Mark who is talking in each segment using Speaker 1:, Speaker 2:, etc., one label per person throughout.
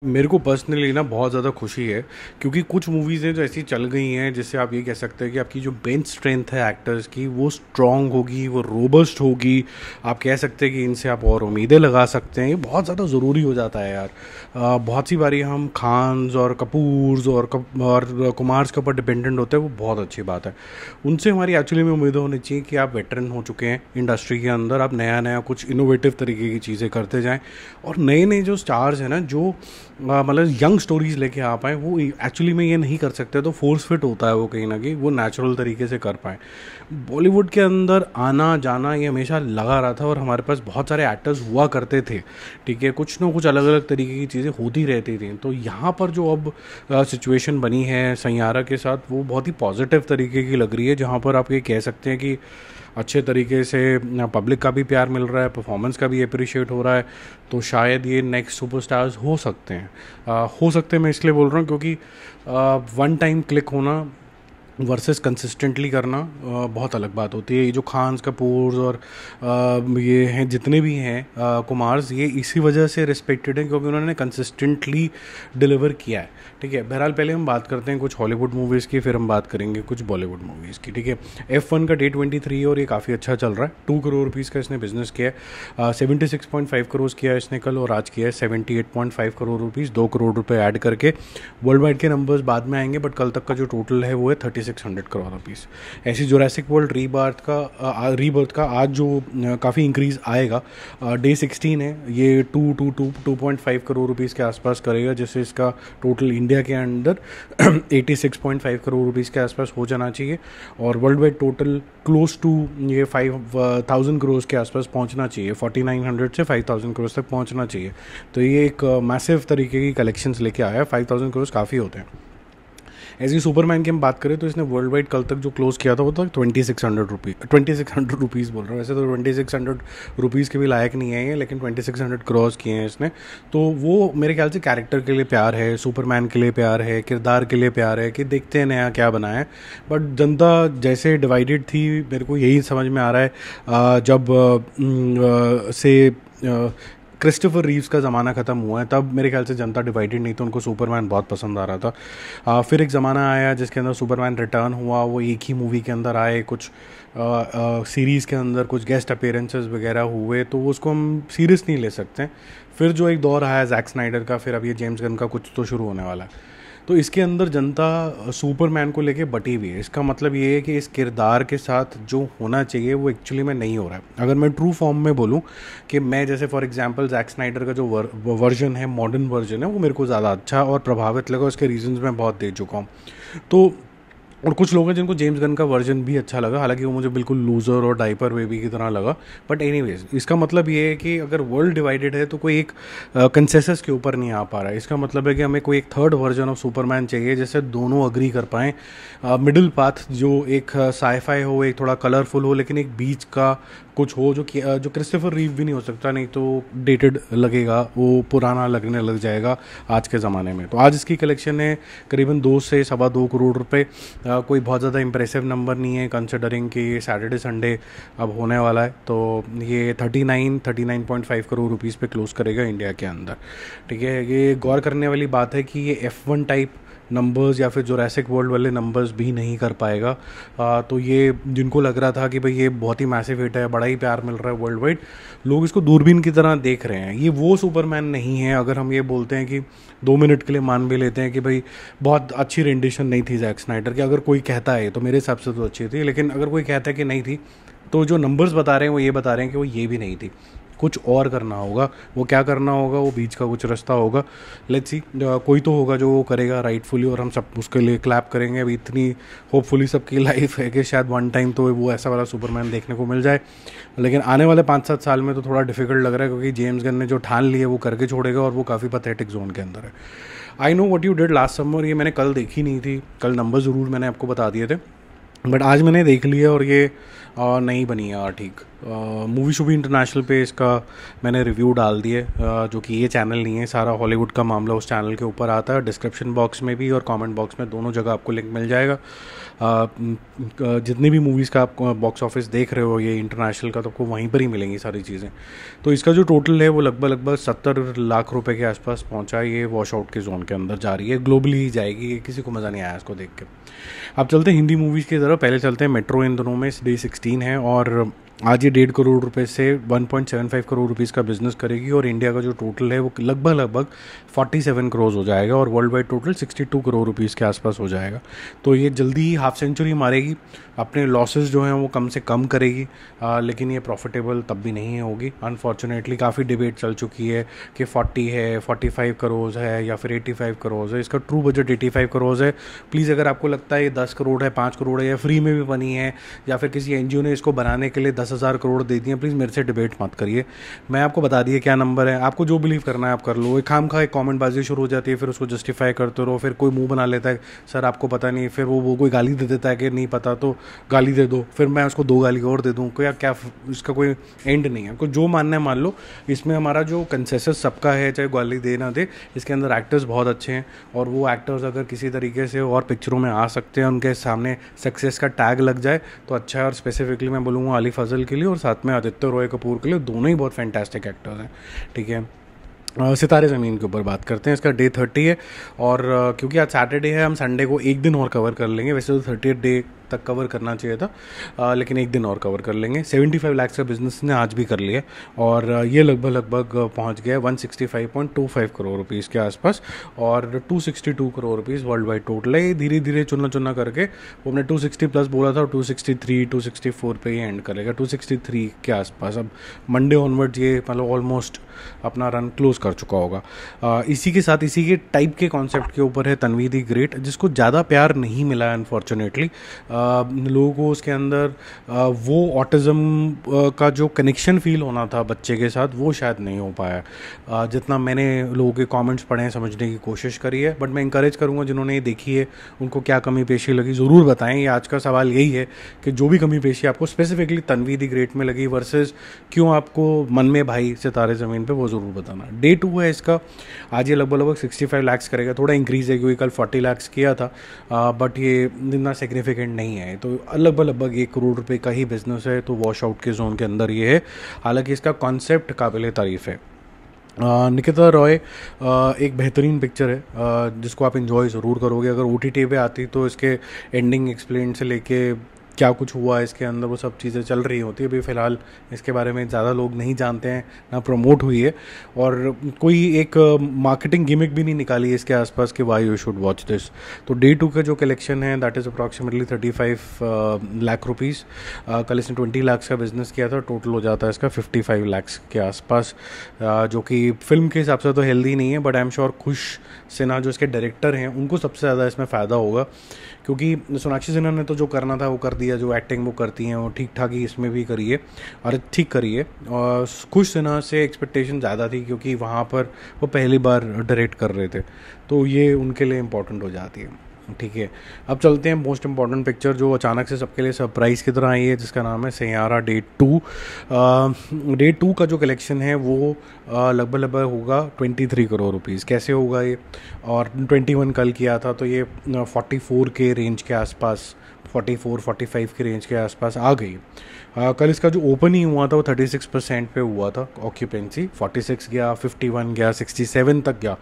Speaker 1: मेरे को पर्सनली ना बहुत ज़्यादा खुशी है क्योंकि कुछ मूवीज़ हैं जो ऐसी चल गई हैं जिससे आप ये कह सकते हैं कि आपकी जो बेंच स्ट्रेंथ है एक्टर्स की वो स्ट्रॉन्ग होगी, वो रोबस्ट होगी। आप कह सकते हैं कि इनसे आप और उम्मीदें लगा सकते हैं। ये बहुत ज़्यादा ज़रूरी हो जाता है यार। बहुत सी बारी हम खान्स और कपूर्स और कुमार्स के ऊपर डिपेंडेंट होते हैं, वो बहुत अच्छी बात है। उनसे हमारी एक्चुअली में उम्मीदें होनी चाहिए कि आप वेटरन हो चुके हैं इंडस्ट्री के अंदर, आप नया नया कुछ इनोवेटिव तरीके की चीज़ें करते जाएँ और नए नए जो स्टार्स हैं ना, जो मतलब यंग स्टोरीज लेके आ पाए, वो एक्चुअली में ये नहीं कर सकते, तो फोर्स फिट होता है वो कहीं ना कहीं वो नेचुरल तरीके से कर पाए। बॉलीवुड के अंदर आना जाना ये हमेशा लगा रहा था और हमारे पास बहुत सारे एक्टर्स हुआ करते थे, ठीक है, कुछ ना कुछ अलग अलग तरीके की चीज़ें होती रहती थी। तो यहाँ पर जो अब सिचुएशन बनी है सैयारा के साथ, वो बहुत ही पॉजिटिव तरीके की लग रही है, जहाँ पर आप ये कह सकते हैं कि अच्छे तरीके से पब्लिक का भी प्यार मिल रहा है, परफॉर्मेंस का भी अप्रिशिएट हो रहा है। तो शायद ये नेक्स्ट सुपरस्टार्स हो सकते हैं। हो सकते हैं मैं इसलिए बोल रहा हूँ क्योंकि वन टाइम क्लिक होना वर्सेस कंसिस्टेंटली करना बहुत अलग बात होती है। ये जो खान्स कपूर्स और ये हैं जितने भी हैं कुमार्स, ये इसी वजह से रिस्पेक्टेड हैं क्योंकि उन्होंने कंसिस्टेंटली डिलीवर किया है, ठीक है। बहरहाल पहले हम बात करते हैं कुछ हॉलीवुड मूवीज़ की, फिर हम बात करेंगे कुछ बॉलीवुड मूवीज़ की, ठीक है। F1 का डे 23 और ये काफ़ी अच्छा चल रहा है। 2 करोड़ रुपीज़ का इसने बिजनेस किया है। 76.5 करोड़ किया है इसने कल, और आज किया है 78.5 करोड़ रुपीज़, 2 करोड़ रुपये ऐड करके। वर्ल्ड वाइड के नंबर्स बाद में आएंगे, बट कल तक का जो टोटल है वो है 3600 करोड़ रुपीज़। ऐसी जुरासिक वर्ल्ड रीबर्थ का आज जो काफ़ी इंक्रीज़ आएगा, डे 16 है, ये 2.5 करोड़ रुपीज़ के आसपास करेगा, जिससे इसका टोटल इंडिया के अंदर 86.5 करोड़ रुपीज़ के आसपास हो जाना चाहिए। और world wide total close to ये 5000 करोड़ के आसपास पहुंचना चाहिए, 4900 से 5000 करोड़ तक पहुंचना चाहिए। तो ये एक मैसिव तरीके की कलेक्शंस लेके आया है। 5000 करोड़ काफ़ी होते हैं। ऐसे सुपरमैन की हम बात करें तो इसने वर्ल्ड वाइड कल तक जो क्लोज किया था वो था 2600 रुपीज़ बोल रहा हूँ, वैसे तो 2600 रुपीज़ के भी लायक नहीं है ये, लेकिन 2600 क्रॉस किए हैं इसने। तो वो मेरे ख्याल से कैरेक्टर के लिए प्यार है, सुपरमैन के लिए प्यार है, किरदार के लिए प्यार है कि देखते हैं नया क्या बना है। बट जनता जैसे डिवाइडेड थी, मेरे को यही समझ में आ रहा है जब से क्रिस्टोफर रीव्स का ज़माना ख़त्म हुआ है, तब मेरे ख्याल से जनता डिवाइडेड नहीं, तो उनको सुपरमैन बहुत पसंद आ रहा था। फिर एक ज़माना आया जिसके अंदर सुपरमैन रिटर्न हुआ, वो एक ही मूवी के अंदर आए, कुछ सीरीज़ के अंदर कुछ गेस्ट अपीयरेंसेस वगैरह हुए, तो उसको हम सीरियस नहीं ले सकते। फिर जो एक दौर आया जैक स्नाइडर का, फिर अब ये जेम्स गन का कुछ तो शुरू होने वाला है। तो इसके अंदर जनता सुपरमैन को लेके बटी हुई है। इसका मतलब ये है कि इस किरदार के साथ जो होना चाहिए वो एक्चुअली में नहीं हो रहा है। अगर मैं ट्रू फॉर्म में बोलूँ कि मैं जैसे फॉर एग्जांपल जैक स्नाइडर का जो वर्जन है, मॉडर्न वर्जन है, वो मेरे को ज़्यादा अच्छा और प्रभावित लगा। उसके रीजंस मैं बहुत दे चुका हूँ। तो और कुछ लोग हैं जिनको जेम्स गन का वर्जन भी अच्छा लगा, हालांकि वो मुझे बिल्कुल लूज़र और डाइपर बेबी की तरह लगा। बट एनीवेज, इसका मतलब ये है कि अगर वर्ल्ड डिवाइडेड है तो कोई एक कंसेंसस के ऊपर नहीं आ पा रहा है। इसका मतलब है कि हमें कोई एक थर्ड वर्जन ऑफ सुपरमैन चाहिए जिससे दोनों अग्री कर पाएँ। मिडिल पाथ जो एक साईफाई हो, एक थोड़ा कलरफुल हो, लेकिन एक बीच का कुछ हो जो क्रिस्टोफर रीव भी नहीं हो सकता, नहीं तो डेटेड लगेगा, वो पुराना लगने लग जाएगा आज के ज़माने में। तो आज इसकी कलेक्शन है करीबन 2 से सवा 2 करोड़ रुपए। कोई बहुत ज़्यादा इंप्रेसिव नंबर नहीं है कंसिडरिंग कि ये सैटरडे संडे अब होने वाला है। तो ये 39.5 करोड़ रुपीज़ पे क्लोज करेगा इंडिया के अंदर, ठीक है। ये गौर करने वाली बात है कि ये F1 टाइप नंबर्स या फिर जुरासिक वर्ल्ड वाले नंबर्स भी नहीं कर पाएगा। तो ये जिनको लग रहा था कि भाई ये बहुत ही मैसिव हिट है, बड़ा ही प्यार मिल रहा है वर्ल्ड वाइड, लोग इसको दूरबीन की तरह देख रहे हैं। ये वो सुपरमैन नहीं है। अगर हम ये बोलते हैं कि 2 मिनट के लिए मान भी लेते हैं कि भाई बहुत अच्छी रेंडिशन नहीं थी जैक स्नाइडर की, अगर कोई कहता है तो मेरे हिसाब से तो अच्छी थी, लेकिन अगर कोई कहता है कि नहीं थी, तो जो नंबर्स बता रहे हैं वो ये बता रहे हैं कि वो ये भी नहीं थी। कुछ और करना होगा। वो क्या करना होगा, वो बीच का कुछ रास्ता होगा। लेट्स सी, कोई तो होगा जो वो करेगा राइटफुली, और हम सब उसके लिए क्लैप करेंगे। अभी इतनी होपफुली सबकी लाइफ है कि शायद वन टाइम तो वो ऐसा वाला सुपरमैन देखने को मिल जाए, लेकिन आने वाले 5-7 साल में तो थोड़ा डिफिकल्ट लग रहा है, क्योंकि जेम्स गन ने जो ठान लिया वो करके छोड़ेगा, और वो काफ़ी पैथेटिक जोन के अंदर है। I know what you did last summer, ये मैंने कल देखी नहीं थी, कल नंबर ज़रूर मैंने आपको बता दिए थे, बट आज मैंने देख लिया और ये नहीं बनी है यार ठीक। मूवी शूवी इंटरनेशनल पे इसका मैंने रिव्यू डाल दिए, जो कि ये चैनल नहीं है, सारा हॉलीवुड का मामला उस चैनल के ऊपर आता है। डिस्क्रिप्शन बॉक्स में भी और कमेंट बॉक्स में, दोनों जगह आपको लिंक मिल जाएगा। जितनी भी मूवीज़ का आप बॉक्स ऑफिस देख रहे हो ये इंटरनेशनल का, तो आपको वहीं पर ही मिलेंगी सारी चीज़ें। तो इसका जो टोटल है वो लगभग 70 लाख रुपए के आसपास पहुंचा है। ये वॉश आउट के जोन के अंदर जा रही है, ग्लोबली ही जाएगी, ये किसी को मज़ा नहीं आया इसको देख के। अब चलते हैं हिंदी मूवीज़ की तरफ। पहले चलते हैं मेट्रो, इन दोनों में डे 16 है और आज ये 1.5 करोड़ रुपए से 1.75 करोड़ रुपीज़ का बिजनेस करेगी और इंडिया का जो टोटल है वो लगभग 47 करोड़ हो जाएगा और world wide total 62 crore rupees के आसपास हो जाएगा। तो ये जल्दी ही हाफ सेंचुरी मारेगी, अपने लॉसेस जो हैं वो कम से कम करेगी, लेकिन ये प्रॉफिटेबल तब भी नहीं होगी। अनफॉर्चुनेटली काफ़ी डिबेट चल चुकी है कि 40 है, 45 करोड़ है या फिर 85 करोड़ है। इसका ट्रू बजट 85 करोड़ है। प्लीज़ अगर आपको लगता है ये 10 करोड़ है, 5 करोड़ है या फ्री में भी बनी है या फिर किसी एनजीओ ने इसको बनाने के लिए 10,000 करोड़ दे दिए, प्लीज़ मेरे से डिबेट मत करिए। मैं आपको बता दिए क्या नंबर है, आपको जो बिलीव करना है आप कर लो। एक खामखा एक कमेंटबाजी शुरू हो जाती है, फिर उसको जस्टिफाई करते रहो, फिर कोई मुंह बना लेता है सर आपको पता नहीं, फिर वो कोई गाली दे देता है कि नहीं पता तो गाली दे दो, फिर मैं उसको 2 गाली और दे दूँ, क्या इसका कोई एंड नहीं है। आपको जो मानना है मान लो। इसमें हमारा जो कंसेंसस सबका है, चाहे गाली दे ना दे, इसके अंदर एक्टर्स बहुत अच्छे हैं और वो एक्टर्स अगर किसी तरीके से और पिक्चरों में आ सकते हैं, उनके सामने सक्सेस का टैग लग जाए तो अच्छा है। और स्पेसिफिकली मैं बोलूँगा आली फजल के लिए और साथ में आदित्य रॉय कपूर के लिए, दोनों ही बहुत फैंटास्टिक एक्टर्स हैं। ठीक है, सितारे ज़मीन के ऊपर बात करते हैं। इसका डे 30 है और क्योंकि आज सैटरडे है, हम संडे को एक दिन और कवर कर लेंगे। वैसे तो 30th डे तक कवर करना चाहिए था, लेकिन एक दिन और कवर कर लेंगे। 75 लाख का बिजनेस ने आज भी कर लिया और ये लगभग पहुंच गया 165.25 करोड़ रुपीज़ के आसपास और 262 crore rupees world wide total है। धीरे धीरे चुना करके वो हमने 260 प्लस बोला था और 263 264 पे ही एंड करेगा, 263 के आसपास। अब मंडे ऑनवर्ड ये मतलब ऑलमोस्ट अपना रन क्लोज कर चुका होगा। इसी के साथ इसी के टाइप के कॉन्सेप्ट के ऊपर है तन्वी द ग्रेट, जिसको ज़्यादा प्यार नहीं मिला है अनफॉर्चुनेटली। लोगों को उसके अंदर वो ऑटिज़म का जो कनेक्शन फील होना था बच्चे के साथ, वो शायद नहीं हो पाया। जितना मैंने लोगों के कमेंट्स पढ़े हैं, समझने की कोशिश करी है, बट मैं इंकरेज करूँगा जिन्होंने ये देखी है उनको क्या कमी पेशी लगी ज़रूर बताएं। ये आज का सवाल यही है कि जो भी कमी पेशी आपको स्पेसिफिकली तन्वी द ग्रेट में लगी वर्सेस क्यों आपको मन में भाई सितारे ज़मीन पे, वो ज़रूर बताना। डे 2 है इसका, आज ये लगभग 65 लाख करेगा। थोड़ा इंक्रीज़ है क्योंकि कल 40 लाख किया था, बट ये इतना सिग्निफिकेंट नहीं है। तो लगभग 1 करोड़ रुपए का ही बिजनेस है, तो वॉश आउट के जोन के अंदर ये है। हालांकि इसका कॉन्सेप्ट काबिल तारीफ़ है। निकिता रॉय एक बेहतरीन पिक्चर है जिसको आप इन्जॉय ज़रूर करोगे। अगर OTT पे आती तो इसके एंडिंग एक्सप्लेन से लेके क्या कुछ हुआ इसके अंदर वो सब चीज़ें चल रही होती है। अभी फ़िलहाल इसके बारे में ज़्यादा लोग नहीं जानते हैं, ना प्रमोट हुई है और कोई एक मार्केटिंग गिमिक भी नहीं निकाली है इसके आसपास कि why you should watch this. तो डे 2 का जो कलेक्शन है that is approximately 35 lakh rupees. कल इसने 20 लाख का बिजनेस किया था, टोटल हो जाता है इसका 55 लाख के आसपास, जो कि फिल्म के हिसाब से तो हेल्दी नहीं है, बट आई एम श्योर खुश सिन्हा जो इसके डायरेक्टर हैं उनको सबसे ज़्यादा इसमें फ़ायदा होगा, क्योंकि सोनाक्षी सिन्हा ने तो जो करना था वो कर दिया, जो एक्टिंग वो करती हैं वो ठीक ठाक ही इसमें भी करी है और ठीक करी है। और खुश सिन्हा से एक्सपेक्टेशन ज़्यादा थी क्योंकि वहाँ पर वो पहली बार डायरेक्ट कर रहे थे, तो ये उनके लिए इम्पोर्टेंट हो जाती है। ठीक है, अब चलते हैं मोस्ट इम्पॉर्टेंट पिक्चर जो अचानक से सबके लिए सरप्राइज़ की तरह आई है, जिसका नाम है सैयारा डे 2। डे 2 का जो कलेक्शन है वो लगभग होगा 23 करोड़ रुपीज़। कैसे होगा ये, और 21 कल किया था तो ये 44 के रेंज के आसपास, 44-45 के रेंज के आसपास आ गई। कल इसका जो ओपन ही हुआ था वो 36% पे हुआ था ऑक्यूपेंसी, 46 गया, 51 गया, 67 तक गया।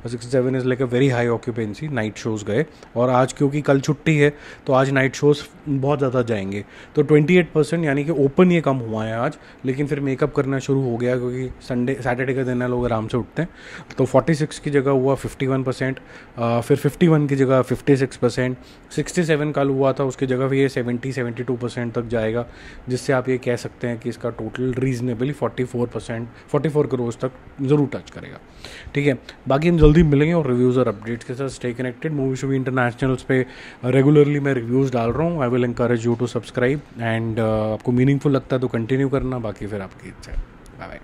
Speaker 1: 67 is like a very high occupancy. Night shows गए और आज क्योंकि कल छुट्टी है तो आज नाइट शोज़ बहुत ज़्यादा जाएंगे, तो 28% यानी कि ओपन ये कम हुआ है आज, लेकिन फिर मेकअप करना शुरू हो गया क्योंकि सैटरडे का दिन है, लोग आराम से उठते हैं। तो 46 की जगह हुआ 51%, फिर 51 की जगह 56%, 67 कल हुआ था उसकी जगह भी ये 70-72% तक जाएगा, जिससे आप ये कह सकते हैं कि इसका टोटल रीजनेबली 44 करोड़ तक ज़रूर टच करेगा। ठीक है, बाकी हम जल्दी मिलेंगे और रिव्यूज़ और अपडेट्स के साथ। Stay connected. मूवी शूवी इंटरनेशनल्स पे रेगुलरली मैं रिव्यूज़ डाल रहा हूँ। I will encourage you to subscribe and आपको मीनिंगफुल लगता है तो कंटिन्यू करना, बाकी फिर आपकी इच्छा है। Bye bye.